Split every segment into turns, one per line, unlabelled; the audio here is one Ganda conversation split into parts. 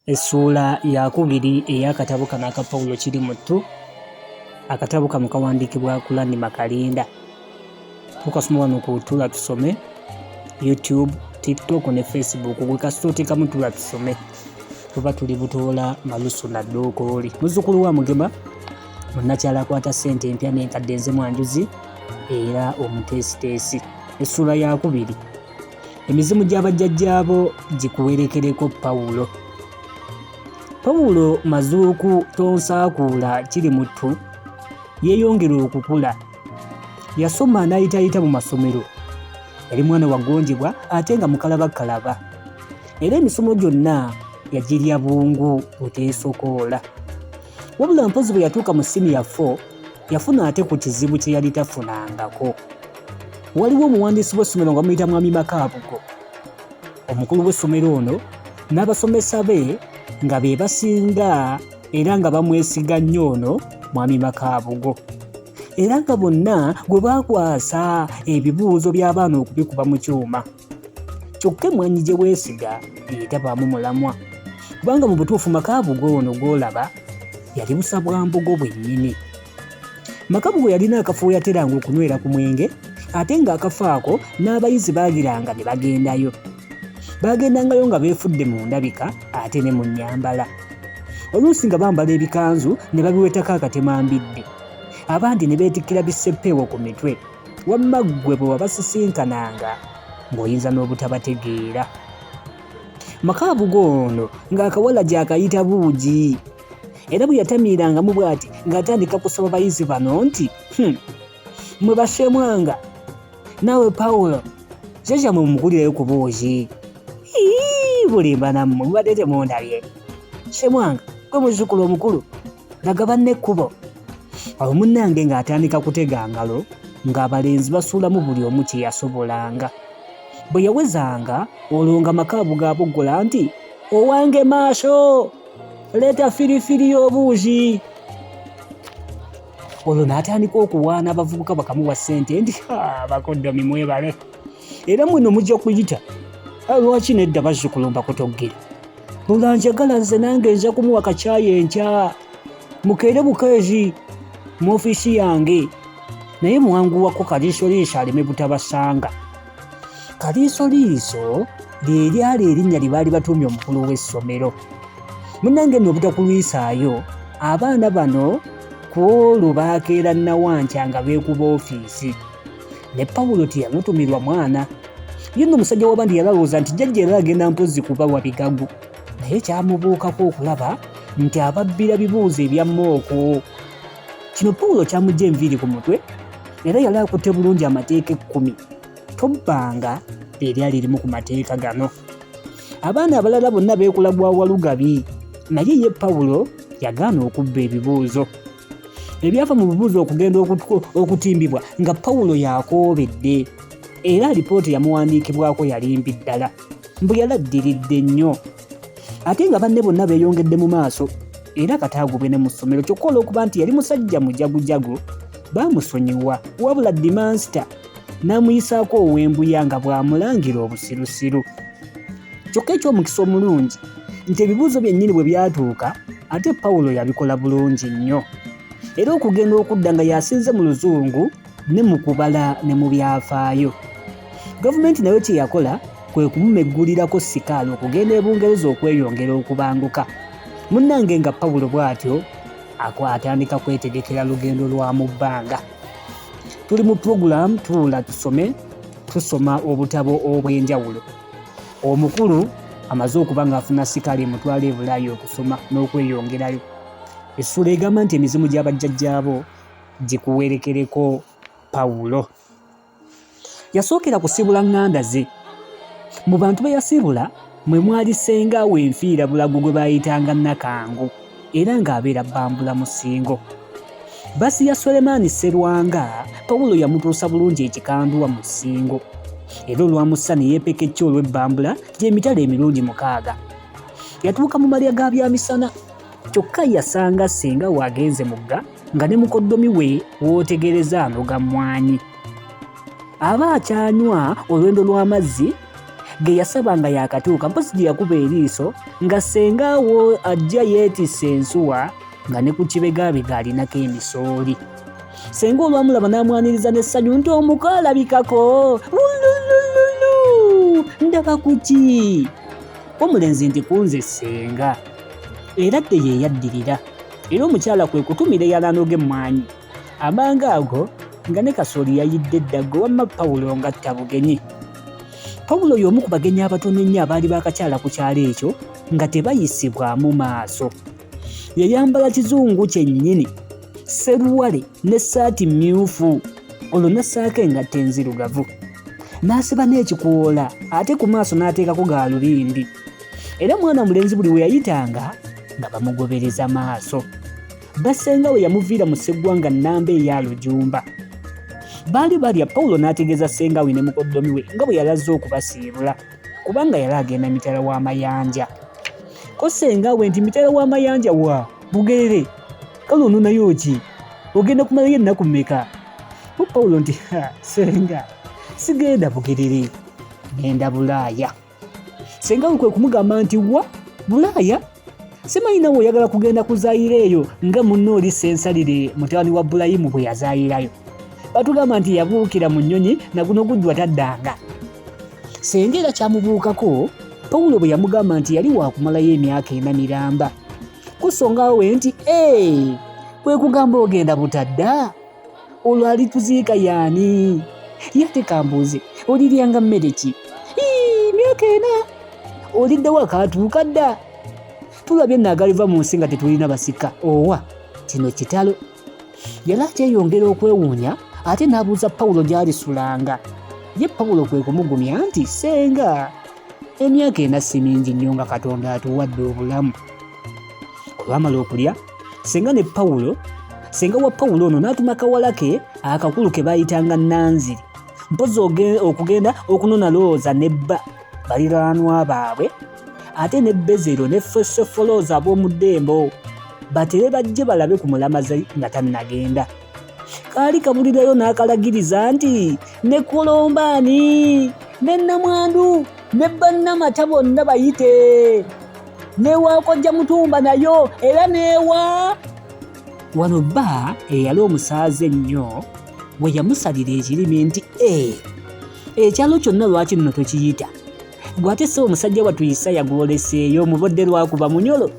Essuula ya kubiri ey'akatabo kano aka Pawulo Kirimuttu, akatabo kano kawandikibwa Cranmer Kalinda. Tukasoma wano ku Tula Tusome, YouTube, TikTok ne Facebook. Gwe kasita oteekamu Tula Tusome, tuba tuli butoola malusu na ddookoli. Muzzukulu wa Mugema, munnakyala akwata ssente empya n'enkadde nzemu anjuzi era omuteesiteesi. Essuula ya kubiri. Emizimu gy'abajjajjaabo gikuwerekereko Pawulo. Pawulo Mazuuku Tonsaakuula Kirimuttu yeeyongera okukula. Yasoma n'ayitayita mu masomero. Yali mwana wagonjebwa ate nga mukalabakalaba. Era emisomo gyonna yagirya bungu buteesokoola. Wabula mpozi bwe yatuuka mu siniya 4 yafuna ate ku kizibu kye yali tafunangako. Waliwo omuwandiisi w'essomero nga bamuyita Mwami Makaabugo. Omukulu w'essomero ono n'abasomesa be nga be basinga era nga bamwesiga nnyo ono Mwami Makaabugo. Era nga bonna gwe baakwasa ebibuuzo by'abaana okubikuba mu kyuma. Kyokka emmwanyi gye weesiga tabaamu mulamwa, kubanga mu butuufu Makaabugo ono gw'olaba yali busabwambugo bwennyini. Makaabugo yalina akafo we yateranga okunywera ku mwenge, ate ng'akafo ako n'abayizi baagiranga ne bagendayo. Baagendangayo nga beefudde mu ndabika ate ne mu nnyambala. Oluusi nga bambala ebikanzu ne babiwetako akatemambidde, abandi ne beetikkira bisseppeewo ku mitwe, wamma ggwe bwe wabasisinkananga ng'oyinza n'obutabategeera. Makaabugo ono ng'akawala gy'akayita buugi, era bwe yatamiirangamu bw'ati ng'atandika kusaba bayizi bano nti mwe bashemwanga, naawe Pawulo jaja mumukulirayo ku buugi. Bulimba nammwe mubadde temundabye. Shemwanga gwe muzzukulu omukulu, laga banne ekkubo. Awo munnange ng'atandika kutega ngalo ng'abalenzi basuulamu buli omu kye yasobolanga. Bwe yawezanga olwo nga Makaabugo aboggola nti owange maaso, leeta firifiri y'obuugi. Olwo n'atandika okuwaana abavubuka bakamuwa ssente nti bakoddomi mwebale, era mweno mujja kuyita. Lwaki nedda bazzukulu mbakutoggera? Lula njagala nze nange nja kumuwa kacaayi enkya, mukeere bukeezi mu ofiisi yange, naye muwanguwako kaliisoliiso aleme butabasanga. Kaliisoliiso lye lyali erinnya lye baali batuumye omukulu w'essomero. Munnange nno obutakulwisaayo, abaana bano ku olwo baakeera Nawankya nga beekuba ofiisi. Ne Pawulo teyamutumirwa mwana. Ye nno omusajja w'abandi yalowooza nti jjajja era agenda mpozzi kubawa bigagu, naye kyamubuukako okulaba nti ababbira bibuuzo ebya mmooko. Kino Pawulo kyamugya enviiri ku mutwe, era yali akutte bulungi amateeka 10. Tobbanga eryali erimu ku mateeka gano. Abaana abalala bonna beekula bwa walugabi, naye ye Pawulo yagaana okubba ebibuuzo. Ebyava mu bibuuzo okugenda okutimbibwa nga Pawulo yakoobedde, era alipooti yamuwandiikibwako yali mbi ddala, mbu yaladdiridde nnyo. Ate nga banne bonna beeyongedde mu maaso era kataagubwe ne mu ssomero, kyokka olw'okuba nti yali musajja mujagujagu baamusonyiwa, wabula Dimansita n'amuyisaako ow'embuya nga bw'amulangira obusirusiru. Kyokka eky'omukisa omulungi nti ebibuuzo byennyini bwe byatuuka ate Pawulo yabikola bulungi nnyo, era okugenda okudda nga yasinze mu Luzungu ne mu kubala ne mu byafaayo. Gavumenti nayo kye yakola kwe kumumeggulirako sikaali okugenda e Bungereza okweyongera okubanguka. Munnange nga Pawulo bw'atyo atandika kwetegekera lugendo lwa mu bbanga. Tuli mu puroguramu Tula Tusome, tusoma obutabo obw'enjawulo. Omukulu amaze okuba ng'afuna sikaali emutwala e Bulaaya okusoma n'okweyongerayo. Essuula egamba nti emizimu gy'abajjajjaabo gikuwerekereko Pawulo. Yasookera kusibula ŋŋanda ze. Mu bantu be yasibula mwe mwali ssengaawe enfiira bulago gwe baayitanga Nakangu, era ng'abeera Bambula Musingo. Basi ya Sulemaani Sserwanga, Pawulo yamutuusa bulungi ekikanduwa mu Ssingo, era olwamussa ne yeepekecca olw'Ebbambula gy'emitala emirundi 6. Yatuuka mu malya ga byamisana, kyokka yasanga ssenga waagenze mugga nga ne mukoddomi we w'otegereza anoga mmwanyi. Aba akyanywa olwendo lw'amazzi ge yasabanga yakatuuka mpozi gye yakuba eriiso nga ssengaawo ajja yeetisse ensuwa nga ne ku kibegabega alinako emisooli. Ssenga olwamulaba n'amwaniriza n'essanyu nti omuko alabikako, ululululu ndaba kuki? Omulenzi nti kunze ssenga, era dde ye yaddirira, era omukyala kwe kutumira eyalanoga emmwanyi. Amanga ago nga ne kasooli yayidde eddago wamma Pawulo ng'atta bugenyi. Pawulo y'omu ku bagenyi abatono ennyo abaali baakakyala ku kyalo ekyo nga tebayisibwamu maaso. Yayambala kizungu kyennyini, sseruwale n'essaati mmyufu, olwo n'assaako engatto enzirugavu. N'asiba n'ekikoola ate ku maaso n'ateekako gaalubindi. Era mwana mulenzi buli we yayitanga nga bamugobereza maaso. Bassenga we yamuviira mu sseggwanga nnamba eya Lujumba. Baali balya Pawulo n'ategeeza ssenga we ne mukoddomi we nga bwe yalaze okubasiibula, kubanga yali agenda mitala w'amayanja. Ko ssenga we nti mitala w'amayanja wa Bugerere, kale ononayo ki? Ogenda kumalayo ennaku mmeka? Pawulo nti ssenga, sigenda Bugerere, ngenda Bulaaya. Ssenga we kwe kumugamba nti wa Bulaaya? Simanyi nawe oyagala kugenda kuzaayira eyo nga munno oli Ssensalire mutabani wa Bulayimu bwe yazaayirayo. Batugamba nti yabuukira mu nnyonyi na guno gujjwa taddanga. Ssenga era kyamubuukako, Pawulo bwe yamugamba nti yali waakumalayo emyaka 4 miramba. Ku ssonga we nti kwe kugamba ogenda butadda? Olwo alituziika y'ani? Yate kambuuze, oliryanga mmere ki? Myaka 4 oliddewo akaatuuka dda? Tulabye naagaliva mu nsi nga tetulina basika. Owa kino kitalo. Yali akyeyongera okwewuunya ate n'abuuza Pawulo gy'alisulanga. Ye Pawulo kwe kumugumya nti ssenga, emyaka 4 si mingi nnyo nga Katonda atuwadde obulamu. Olwamala okulya, ssenga wa Pawulo ono n'atuma kawala ke akakulu ke baayitanga Nanziri, mpozi okugenda okunona looza nebba baliraanwa baabwe, ate ne Bezero ne Fosolooza ab'omu ddembo batere bajje balabe ku mulamazi nga tannagenda. Kaali kabulirayo n'akalagiriza nti ne Kolombaani ne Namwandu ne Bannamata bonna bayite, newaakojja Mutumba nayo era neewa. Wano bba eyali omusaaze ennyo we yamusalira ekirimi nti ekyalo kyonna lwaki nno tokiyita? Gwate se omusajja watuyisa yagwoleseeyo mubodde lwakuba munyolo.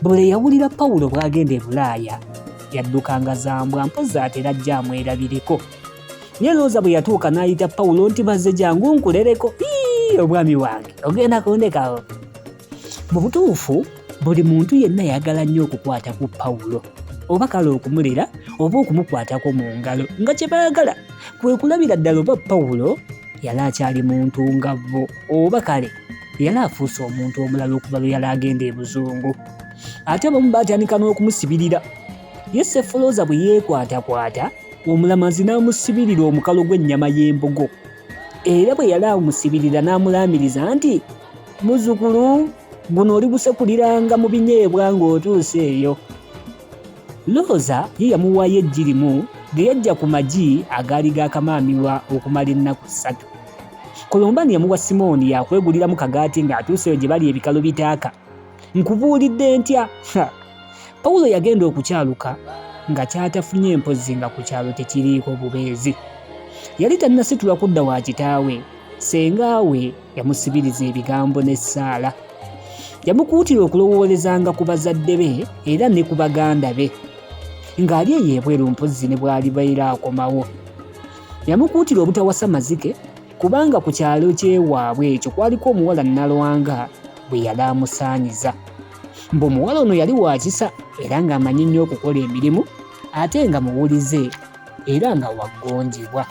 Bwe yawulira Pawulo bw'agenda e Bulaaya yaddukanga zambwa mpozi atera ajja amwerabireko. Naye looza bwe yatuuka n'ayita Pawulo nti bazze jangu nkulereko, obwami wange ogenda kundekawo. Mu butuufu buli muntu yenna yagala nnyo okukwata ku Pawulo, oba kale okumulera oba okumukwatako mu ngalo, nga kye baagala kwe kulabira ddala oba Pawulo yali akyali muntu nga bo, oba kale yali afuuse omuntu omulala okuva lwe yali agenda e Buzungu. Ate abamu baatandika n'okumusibirira. Ye Sefolooza bwe yeekwatakwata, omulamazi n'amusibirira omukalo gw'ennyama y'embogo. Era bwe yali amusibirira n'amulaamiriza nti muzzukulu guno oli gusekuliranga mu binyeebwa ng'otuuse eyo. Looza ye yamuwaayo eggi limu ge yajja ku magi agaali gaakamaamibwa okumala ennaku 3. Kolombaani yamuwa Simooni yakweguliramu kagaati ng'atuuseyo gye bali ebikalo bitaaka. Nkubuulidde ntya? Pawulo yagenda okukyaluka nga kyatafunye empozi nga ku kyalo tekiriiko bubeezi. Yali tannasitula kudda wa kitaawe. Ssenga we yamusibiriza ebigambo n'essaala. Yamukuutira okulowoolezanga ku bazadde be era ne ku baganda be, ng'ali eyo ebweru mpozi ne bw'ali baira akomawo. Yamukuutira obutawasa mazike kubanga ku kyalo ky'ewaabwe ekyo kwaliko omuwala Nalwanga bwe yali amusaanyiza. Mbu omuwala ono yali wa kisa era ng'amanyi nnyo okukola emirimu ate nga muwulize era nga waggonjebwa.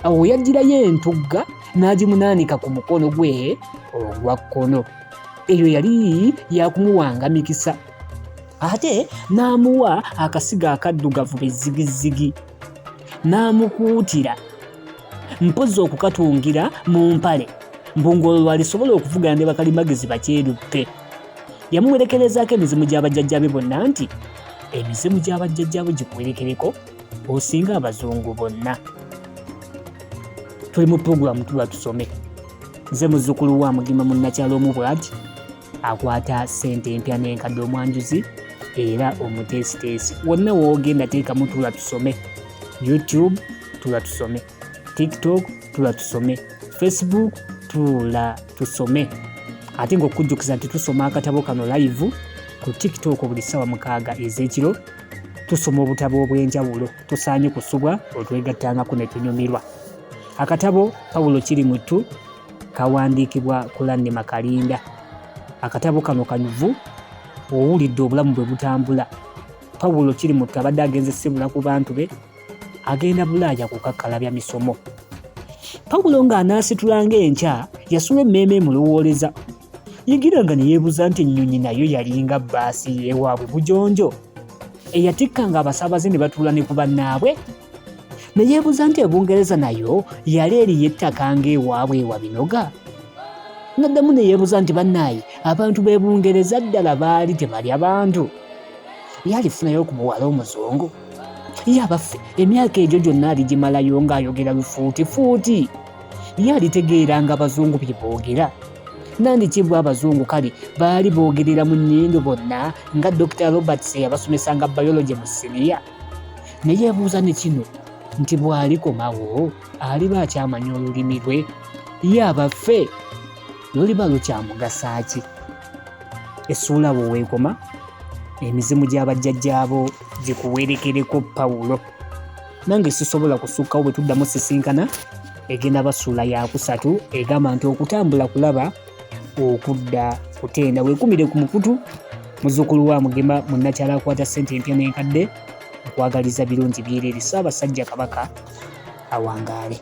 Awo yagirayo entugga n'agimunaanika ku mukono gwe ogwa kkono. Eyo yali yakumuwanga mikisa. Ate n'amuwa akasiga akaddugavu bezzigizigi. N'amukuutira mpozi okukatungira mu mpale mbu ng'olwo alisobola okuvugana ne bakalimagezi bakyeruppe. Yamuwerekerezaako emizimu gy'abajjajjabe bonna nti emizimu gy'abajjajjabe gikuwerekereko osinga abazungu bonna. Tuli mu pulogulaamu tuba tusome. nze muzzukulu wa Mugima munnakyalo omubwati akwata ssente empya n'enkadde omwanjuzi era omutesitesi. Wonna woogenda teekamu tula tusome. YouTube tula tusome, TikTok tula tusome, Facebook tula tusome. Ate ng'okujjukiza nti tusoma akatabo kano live ku TikTok buli ssaawa 6 ez'ekiro. Tusoma obutabo obw'enjawulo, tusaanye kusubwa otwegattangako ne tunyumirwa. Akatabo Pawulo Kirimuttu kawandikibwa Cranmer Kalinda. Akatabo kano kanyuvu, owulidde obulamu bwe butambula. Pawulo Kirimuttu abadde agenze sibula ku bantu be, agenda Bulaaya kukakkalabya misomo. Pawulo ng'anaasitula ng'enkya yasula emmeeme emuluwooleza. Yigiranga ne yeebuuza nti ennyonyi nayo yalinga bbaasi y'ewaabwe Bujonjo eyatikkanga abasaabaze ne batuula ne ku bannaabwe. Ne yeebuuza nti Ebungereza nayo yali eriyo ettaka ng'ewaabwe ewa binoga. N'addamu ne yeebuuza nti bannaaye abantu b'e Bungereza ddala baali tebalya bantu. Ye alifunayo ku muwala omuzungu. Ye abaffe emyaka egyo gyonna aligimalayo ng'ayogera lufuutifuuti. Ye alitegeera nga abazungu bye boogera. Nandikibwa abazungu kale baali boogerera mu nnyindo bonna nga Dr. Roberts eyabasomesanga biology mu siniya. Ne yeebuuza ne kino nti bw'alikomawo aliba akyamanya olulimi lwe. Ye abaffe luliba lukyamugasa ki? Essuula bwe weekoma emizimu gy'abajjajjaabo gikuwerekereko Pawulo. Nange sisobola kusukkawo bwe tuddamu sisinkana egenda bassuula ya 3 egamba nti okutambula kulaba okudda kutenda. Weekumire ku mukutu muzzukulu wa Mugima munnakyala akwata ssente empya n'enkadde okwagaliza birungi byerere. Ssaabasajja Kabaka awangaale.